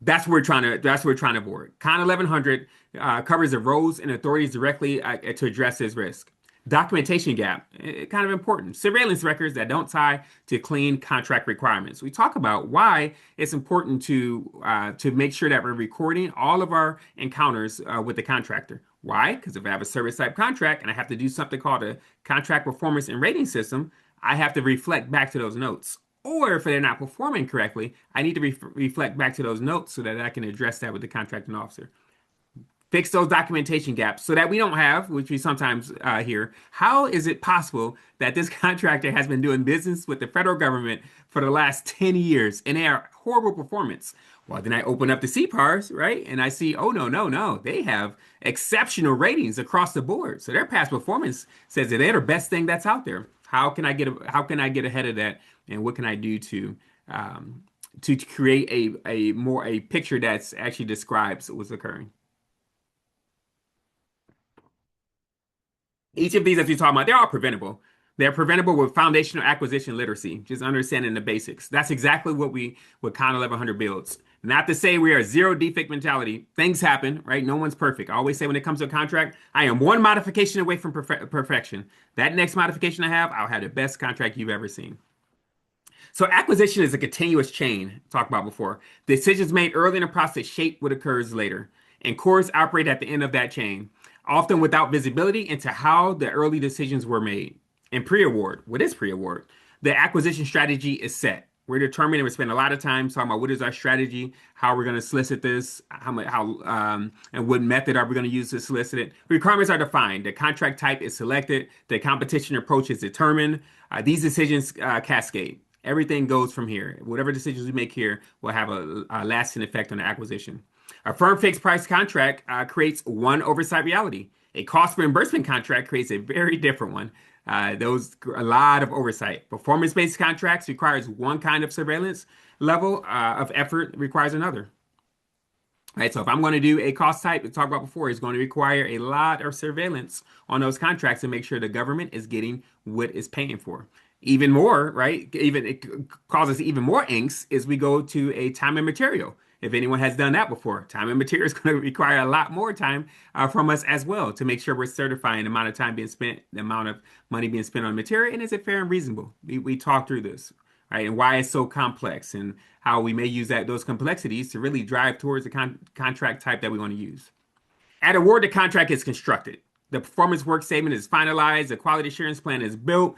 That's what we're trying to avoid. Con 1100 covers the roles and authorities directly to address this risk. Documentation gap, kind of important. Surveillance records that don't tie to clean contract requirements. We talk about why it's important to make sure that we're recording all of our encounters with the contractor. Why? Because if I have a service type contract and I have to do something called a contract performance and rating system, I have to reflect back to those notes. Or if they're not performing correctly, I need to reflect back to those notes so that I can address that with the contracting officer. Fix those documentation gaps so that we don't have, which we sometimes hear, how is it possible that this contractor has been doing business with the federal government for the last 10 years and they are horrible performance? Well, then I open up the CPARs, right? And I see, oh, no, no, no. They have exceptional ratings across the board. So their past performance says that they're the best thing that's out there. How can I get ahead of that? And what can I do to create a picture that's actually describes what's occurring? Each of these that you're talking about, they're all preventable. They're preventable with foundational acquisition literacy, just understanding the basics. That's exactly what Con 1100 builds. Not to say we are zero defect mentality. Things happen, right? No one's perfect. I always say when it comes to a contract, I am one modification away from perfection. That next modification I have, I'll have the best contract you've ever seen. So acquisition is a continuous chain, talked about before. Decisions made early in the process shape what occurs later. And cores operate at the end of that chain, often without visibility into how the early decisions were made. In pre-award, what is pre-award? The acquisition strategy is set. We're determining, we spend a lot of time talking about what is our strategy, how we're going to solicit this, and what method are we going to use to solicit it. Requirements are defined. The contract type is selected. The competition approach is determined. These decisions cascade. Everything goes from here. Whatever decisions we make here will have a lasting effect on the acquisition. A firm fixed price contract creates one oversight reality. A cost reimbursement contract creates a very different one. Those a lot of oversight. Performance-based contracts requires one kind of surveillance level of effort requires another. Right, so if I'm going to do a cost type we talked about before, it's going to require a lot of surveillance on those contracts to make sure the government is getting what it's paying for. Even more, right? Even it causes even more angst is we go to a time and material. If anyone has done that before, time and material is going to require a lot more time from us as well to make sure we're certifying the amount of time being spent, the amount of money being spent on material, and is it fair and reasonable? We talk through this, right? And why it's so complex and how we may use those complexities to really drive towards the contract type that we want to use. At award, the contract is constructed. The performance work statement is finalized. The quality assurance plan is built.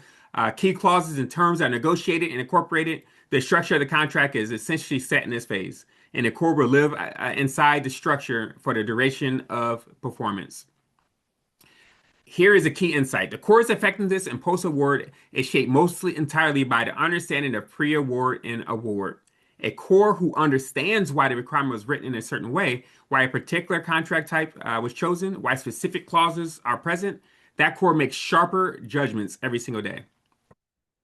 Key clauses and terms are negotiated and incorporated. The structure of the contract is essentially set in this phase, and the core will live inside the structure for the duration of performance. Here is a key insight. The core's effectiveness in post-award is shaped mostly entirely by the understanding of pre-award and award. A core who understands why the requirement was written in a certain way, why a particular contract type was chosen, why specific clauses are present, that core makes sharper judgments every single day.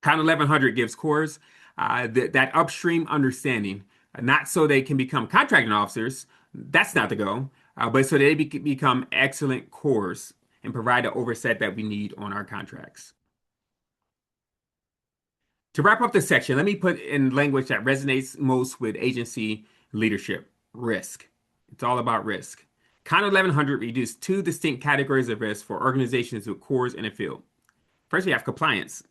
Count 1100 gives cores that upstream understanding, not so they can become contracting officers. That's not the goal, but so they become excellent cores and provide the oversight that we need on our contracts. To wrap up this section, let me put in language that resonates most with agency leadership: risk. It's all about risk. Count 1100 reduced two distinct categories of risk for organizations with cores in the field. First, we have compliance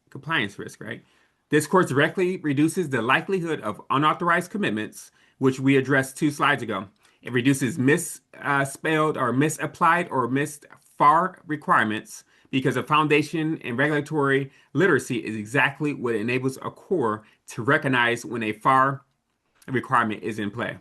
risk, right? This course directly reduces the likelihood of unauthorized commitments, which we addressed 2 slides ago. It reduces misspelled or misapplied or missed FAR requirements because a foundation in regulatory literacy is exactly what enables a core to recognize when a FAR requirement is in play.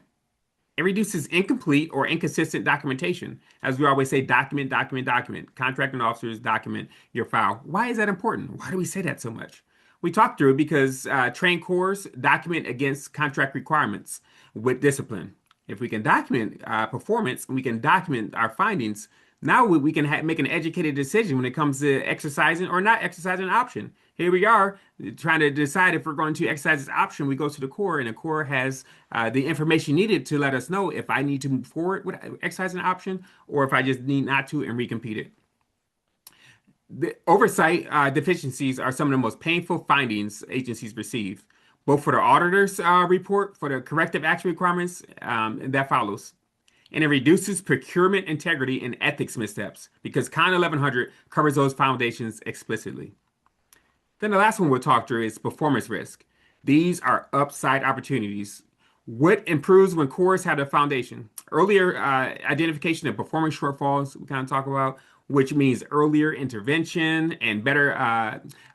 It reduces incomplete or inconsistent documentation. As we always say, document, document, document. Contracting officers document your file. Why is that important? Why do we say that so much? We talked through it because trained cores document against contract requirements with discipline. If we can document performance and we can document our findings, now we can make an educated decision when it comes to exercising or not exercising an option. Here we are trying to decide if we're going to exercise this option. We go to the core, and the core has the information needed to let us know if I need to move forward with exercising an option or if I just need not to and recompete it. The oversight deficiencies are some of the most painful findings agencies receive, both for the auditor's report, for the corrective action requirements that follows. And it reduces procurement integrity and ethics missteps because Con 1100 covers those foundations explicitly. Then the last one we'll talk through is performance risk. These are upside opportunities. What improves when cores have a foundation? Earlier identification of performance shortfalls, we kind of talk about, which means earlier intervention and better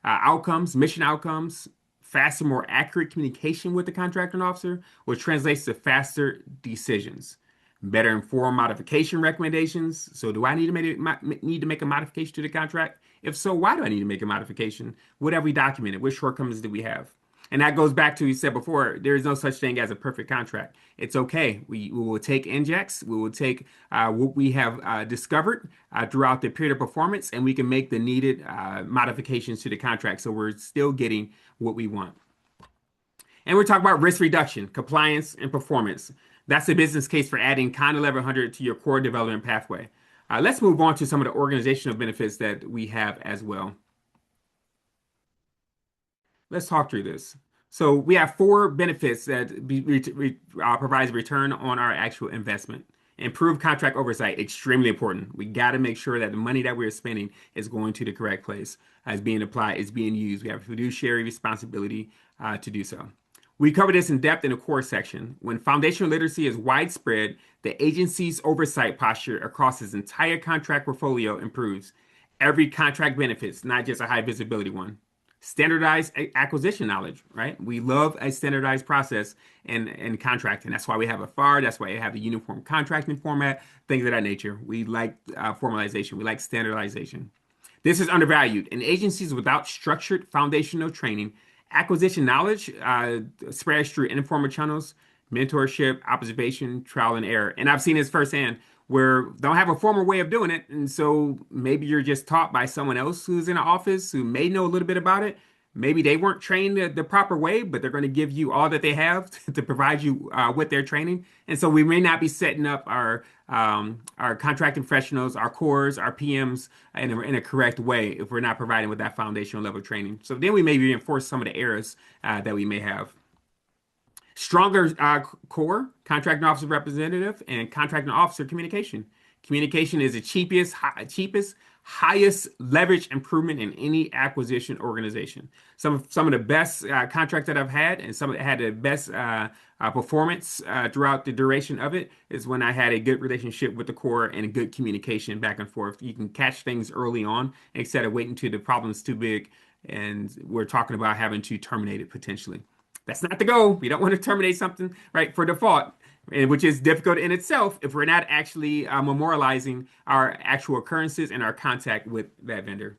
outcomes, mission outcomes, faster, more accurate communication with the contracting officer, which translates to faster decisions. Better informed modification recommendations. So do I need to make a modification to the contract? If so, why do I need to make a modification? What have we documented? What shortcomings do we have? And that goes back to you said before, there is no such thing as a perfect contract. It's okay. We will take injects. We will take what we have discovered throughout the period of performance, and we can make the needed modifications to the contract so we're still getting what we want. And we're talking about risk reduction, compliance, and performance. That's the business case for adding Con 1100 to your core development pathway. Let's move on to some of the organizational benefits that we have as well. Let's talk through this. So we have 4 benefits that provides return on our actual investment. Improved contract oversight, extremely important. We got to make sure that the money that we're spending is going to the correct place, is being applied, is being used. We have a fiduciary responsibility to do so. We cover this in depth in the core section. When foundational literacy is widespread, the agency's oversight posture across its entire contract portfolio improves. Every contract benefits, not just a high visibility one. Standardized acquisition knowledge, right? We love a standardized process in contracting. That's why we have a FAR. That's why we have the uniform contracting format, things of that nature. We like formalization. We like standardization. This is undervalued. In agencies without structured foundational training, acquisition knowledge spreads through informal channels, mentorship, observation, trial and error. And I've seen this firsthand where they don't have a formal way of doing it. And so maybe you're just taught by someone else who's in the office who may know a little bit about it. Maybe they weren't trained the proper way, but they're going to give you all that they have to provide you with their training. And so we may not be setting up our contracting professionals, our cores, our PMs in a correct way if we're not providing with that foundational level training. So then we may reinforce some of the errors that we may have. Stronger core, contracting officer representative, and contracting officer communication. Communication is the cheapest, highest leverage improvement in any acquisition organization. Some of the best contracts that I've had, and some that had the best performance throughout the duration of it, is when I had a good relationship with the core and a good communication back and forth. You can catch things early on instead of waiting till the problem's too big, and we're talking about having to terminate it potentially. That's not the goal. We don't want to terminate something, right, for default, and which is difficult in itself if we're not actually memorializing our actual occurrences and our contact with that vendor.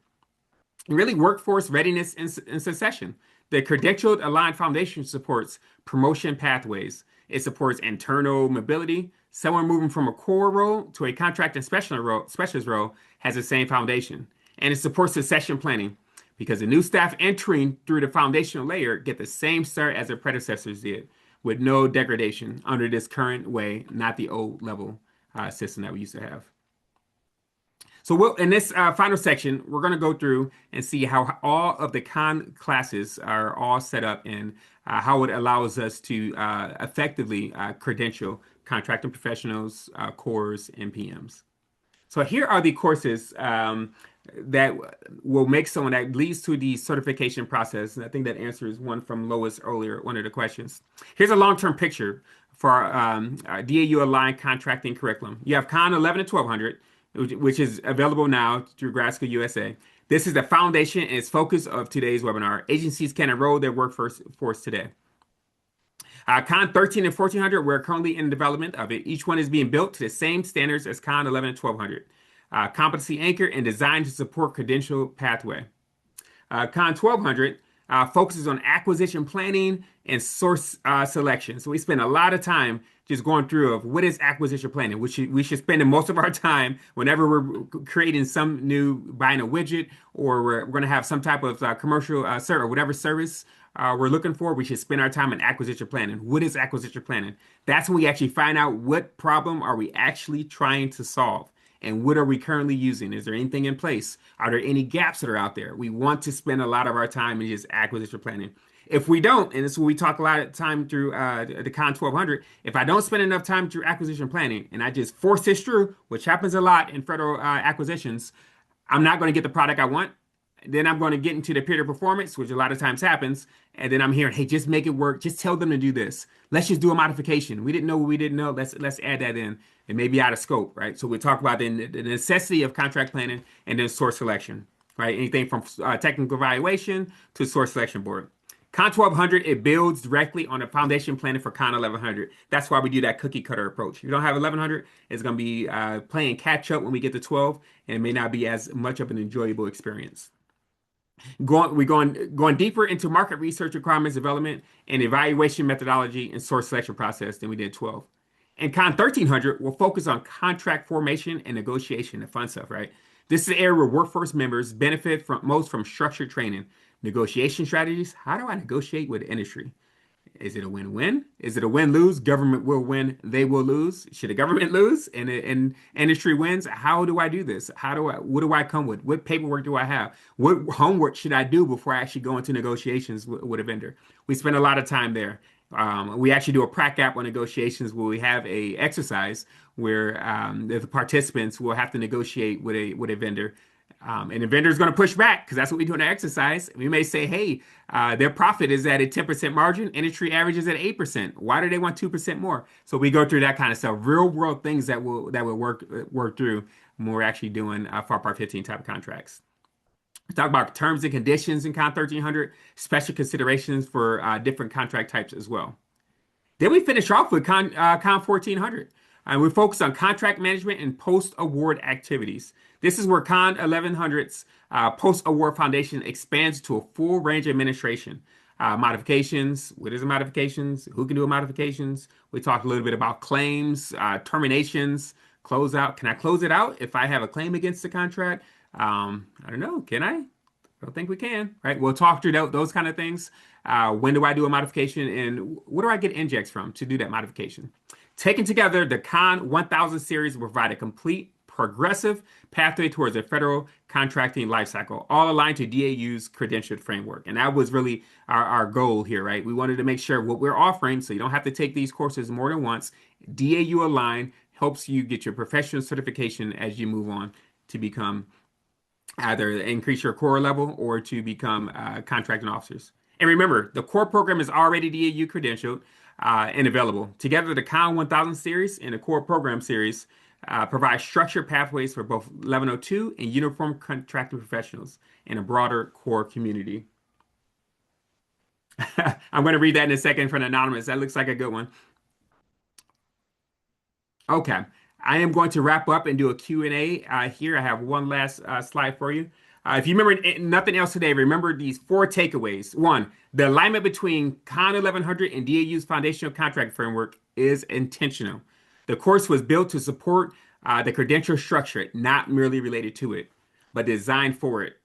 And really, workforce readiness and succession. The credentialed aligned foundation supports promotion pathways. It supports internal mobility. Someone moving from a core role to a contract and specialist role has the same foundation. And it supports succession planning because the new staff entering through the foundational layer get the same start as their predecessors did, with no degradation under this current way, not the old level system that we used to have. So in this final section, we're going to go through and see how all of the con classes are all set up and how it allows us to effectively credential contracting professionals, cores, and PMs. So here are the courses that will make someone that leads to the certification process. And I think that answers one from Lois earlier, one of the questions. Here's a long-term picture for our DAU aligned contracting curriculum. You have Con 11 and 1200, which is available now through Grad School USA. This is the foundation and its focus of today's webinar. Agencies can enroll their workforce today. Con 13 and 1400, we're currently in development of it. Each one is being built to the same standards as Con 11 and 1200. Competency anchor and designed to support credential pathway. Con 1200 focuses on acquisition planning and source selection. So we spend a lot of time just going through of what is acquisition planning. We should spend most of our time whenever we're creating some new, buying a widget, or we're going to have some type of commercial service or whatever service we're looking for. We should spend our time in acquisition planning. What is acquisition planning? That's when we actually find out what problem are we actually trying to solve. And what are we currently using? Is there anything in place? Are there any gaps that are out there? We want to spend a lot of our time in just acquisition planning. If we don't, and this is what we talk a lot of time through the Con 1200, if I don't spend enough time through acquisition planning and I just force this through, which happens a lot in federal acquisitions, I'm not going to get the product I want. Then I'm going to get into the period of performance, which a lot of times happens. And then I'm hearing, hey, just make it work. Just tell them to do this. Let's just do a modification. We didn't know what we didn't know. Let's add that in. It may be out of scope, right? So we talk about the necessity of contract planning and then source selection, right? Anything from technical evaluation to source selection board. Con 1200, it builds directly on the foundation planning for Con 1100. That's why we do that cookie cutter approach. If you don't have 1100, it's going to be playing catch up when we get to 12, and it may not be as much of an enjoyable experience. We're going deeper into market research requirements development and evaluation methodology and source selection process than we did 12. And Con 1300 will focus on contract formation and negotiation, the fun stuff, right? This is the area where workforce members benefit most from structured training, negotiation strategies. How do I negotiate with the industry? Is it a win-win? Is it a win-lose? Government will win, they will lose. Should the government lose and industry wins? How do I do this? What do I come with? What paperwork do I have? What homework should I do before I actually go into negotiations with a vendor? We spend a lot of time there. We actually do a prac app on negotiations where we have a exercise where the participants will have to negotiate with a vendor. And the vendor is going to push back because that's what we do in the exercise. We may say, hey, their profit is at a 10% margin. Industry average is at 8%. Why do they want 2% more? So we go through that kind of stuff. Real world things that will work through when we're actually doing FAR Part 15 type of contracts. Talk about terms and conditions in Con 1300, special considerations for different contract types as well. Then we finish off with Con 1400. And we focus on contract management and post-award activities. This is where Con 1100's post-award foundation expands to a full range of administration. Modifications, what is a modifications? Who can do a modifications? We talked a little bit about claims, terminations, closeout. Can I close it out if I have a claim against the contract? I don't know. Can I? I don't think we can, right? We'll talk through those kind of things. When do I do a modification and where do I get injects from to do that modification? Taken together, the Con 1000 series will provide a complete progressive pathway towards a federal contracting lifecycle, all aligned to DAU's credentialed framework. And that was really our goal here, right? We wanted to make sure what we're offering, so you don't have to take these courses more than once, DAU aligned helps you get your professional certification as you move on to become either increase your core level or to become contracting officers. And remember, the core program is already DAU credentialed and available. Together, the Con 1000 series and the core program series provide structured pathways for both 1102 and uniform contracting professionals in a broader core community. I'm going to read that in a second from Anonymous. That looks like a good one. Okay. I am going to wrap up and do a Q&A here. I have one last slide for you. If you remember nothing else today, remember these four takeaways. One, the alignment between Con 1100 and DAU's foundational contract framework is intentional. The course was built to support the credential structure, not merely related to it, but designed for it.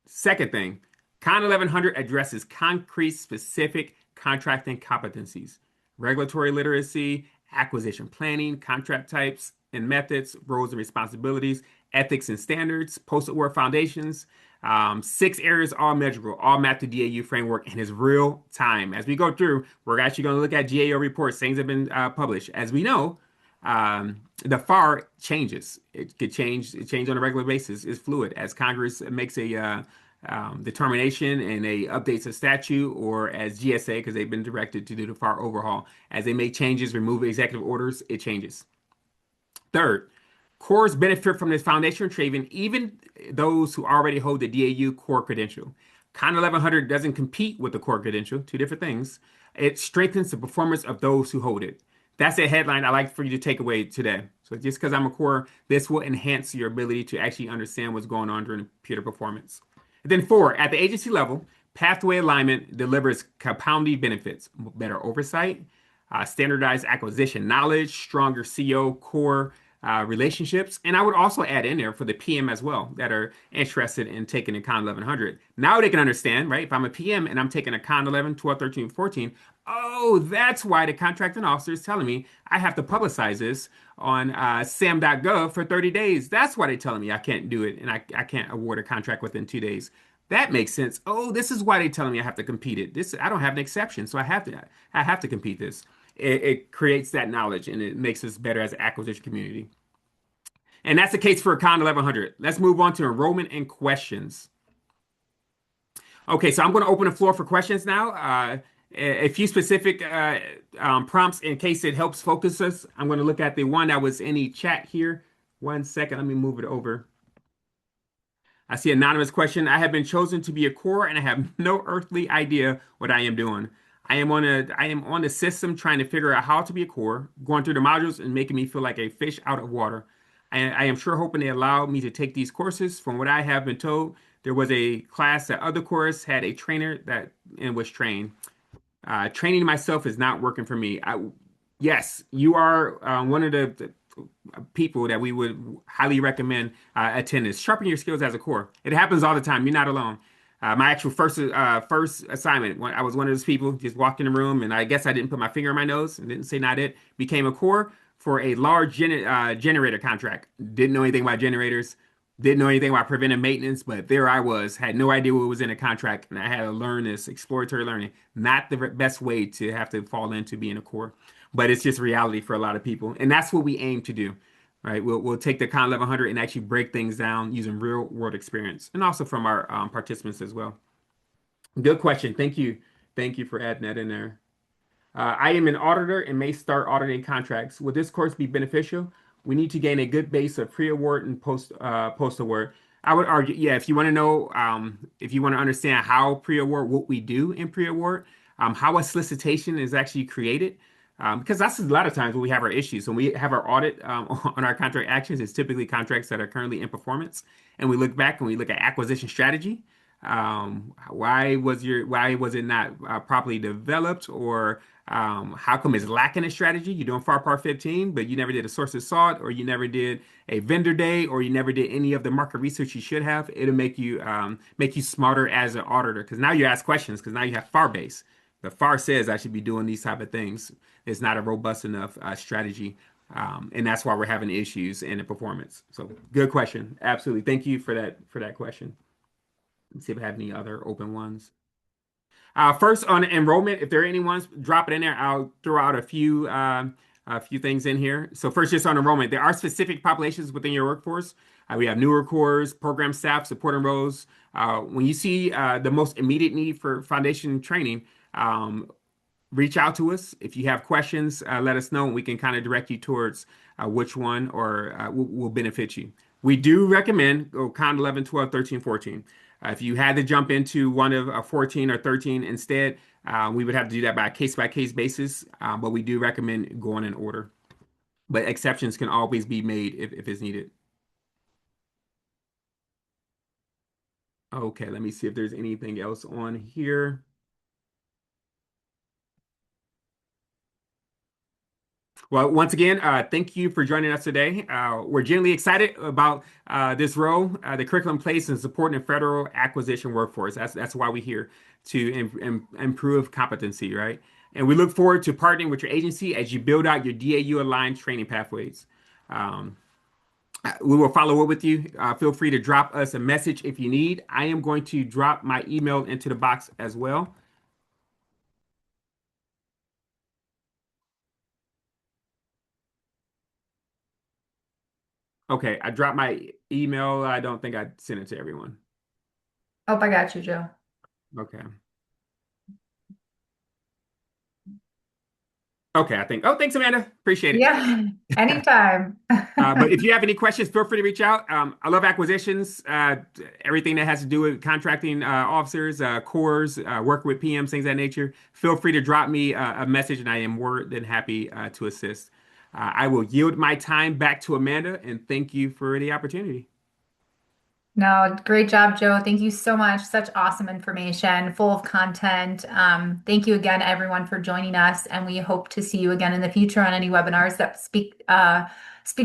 Second thing, Con 1100 addresses concrete, specific contracting competencies, regulatory literacy, acquisition planning, contract types and methods, roles and responsibilities, ethics and standards, post-award foundations. Six areas, all measurable, all mapped to DAU framework and is real time. As we go through, we're actually going to look at GAO reports. Things have been published. As we know, the FAR changes. It could change. It changes on a regular basis. It's fluid. As Congress makes a determination and they updates a statute, or as GSA, because they've been directed to do the FAR overhaul, as they make changes, remove executive orders, it changes. Third, cores benefit from this foundational training, even those who already hold the DAU core credential. Con 1100 doesn't compete with the core credential, two different things. It strengthens the performance of those who hold it. That's a headline I like for you to take away today. So just because I'm a core, this will enhance your ability to actually understand what's going on during computer performance. And then four, at the agency level, pathway alignment delivers compounding benefits, better oversight, standardized acquisition knowledge, stronger CO core relationships. And I would also add in there for the PM as well that are interested in taking a Con 1100. Now they can understand, right? If I'm a PM and I'm taking a Con 11, 12, 13, 14, oh, that's why the contracting officer is telling me I have to publicize this on sam.gov for 30 days. That's why they're telling me I can't do it and I can't award a contract within 2 days. That makes sense. Oh, this is why they're telling me I have to compete it. This I don't have an exception, so I have to compete this. It creates that knowledge and it makes us better as an acquisition community. And that's the case for Con 1100. Let's move on to enrollment and questions. Okay, so I'm going to open the floor for questions now. A few specific prompts in case it helps focus us. I'm going to look at the one that was in the chat here. 1 second, let me move it over. I see anonymous question. I have been chosen to be a core and I have no earthly idea what I am doing. I am on the system trying to figure out how to be a core, going through the modules and making me feel like a fish out of water. I am sure hoping they allow me to take these courses. From what I have been told, there was a class that other course had a trainer that and was trained. Training myself is not working for me. Yes, you are one of the people that we would highly recommend attend this. Sharpen your skills as a core. It happens all the time. You're not alone. My actual first assignment, when I was one of those people, just walked in the room, and I guess I didn't put my finger on my nose and didn't say not it. Became a core for a large generator contract. Didn't know anything about generators. Didn't know anything about preventive maintenance, but there I was, had no idea what was in a contract, and I had to learn this exploratory learning. Not the best way to have to fall into being a core, but it's just reality for a lot of people, and that's what we aim to do, right? We'll take the Con 1100 and actually break things down using real world experience, and also from our participants as well. Good question. Thank you for adding that in there. I am an auditor and may start auditing contracts. Will this course be beneficial? We need to gain a good base of pre-award and post-award. I would argue, yeah, if you want to know, if you want to understand how pre-award, what we do in pre-award, how a solicitation is actually created, because that's a lot of times when we have our issues. When we have our audit on our contract actions, it's typically contracts that are currently in performance, and we look back and we look at acquisition strategy. Why was it not properly developed, or how come it's lacking a strategy? You're doing FAR Part 15, but you never did a source of salt, or you never did a vendor day, or you never did any of the market research you should have. It'll make you smarter as an auditor, because now you ask questions, because now you have FAR base. The FAR says I should be doing these type of things. It's not a robust enough strategy, and that's why we're having issues in the performance. So good question. Absolutely. Thank you for that question. Let's see if I have any other open ones. First on enrollment, if there are any ones, drop it in there. I'll throw out a few things in here. So first, just on enrollment, there are specific populations within your workforce. We have newer cores, program staff, supporting roles. When you see the most immediate need for foundation training, reach out to us. If you have questions, let us know, and we can kind of direct you towards which one or will benefit you. We do recommend go count 11, 12, 13, 14. If you had to jump into one of 14 or 13 instead, we would have to do that by case basis, but we do recommend going in order. But exceptions can always be made if it's needed. Okay, let me see if there's anything else on here. Well, once again, thank you for joining us today. We're genuinely excited about this role, the curriculum place in supporting the federal acquisition workforce. That's why we're here to improve competency, right? And we look forward to partnering with your agency as you build out your DAU-aligned training pathways. Um, we will follow up with you. Feel free to drop us a message if you need. I am going to drop my email into the box as well. Okay, I dropped my email. I don't think I sent it to everyone. Oh, I got you, Joe. Okay. Okay, I think. Oh, thanks, Amanda. Appreciate it. Yeah, anytime. But if you have any questions, feel free to reach out. I love acquisitions, everything that has to do with contracting officers, cores, work with PMs, things of that nature. Feel free to drop me a message, and I am more than happy to assist. I will yield my time back to Amanda, and thank you for the opportunity. No, great job, Joe. Thank you so much. Such awesome information, full of content. Thank you again, everyone, for joining us, and we hope to see you again in the future on any webinars that speak to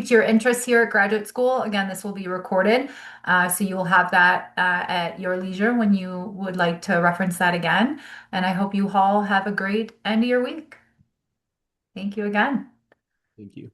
your interests here at graduate school. Again, this will be recorded, so you will have that at your leisure when you would like to reference that again. And I hope you all have a great end of your week. Thank you again. Thank you.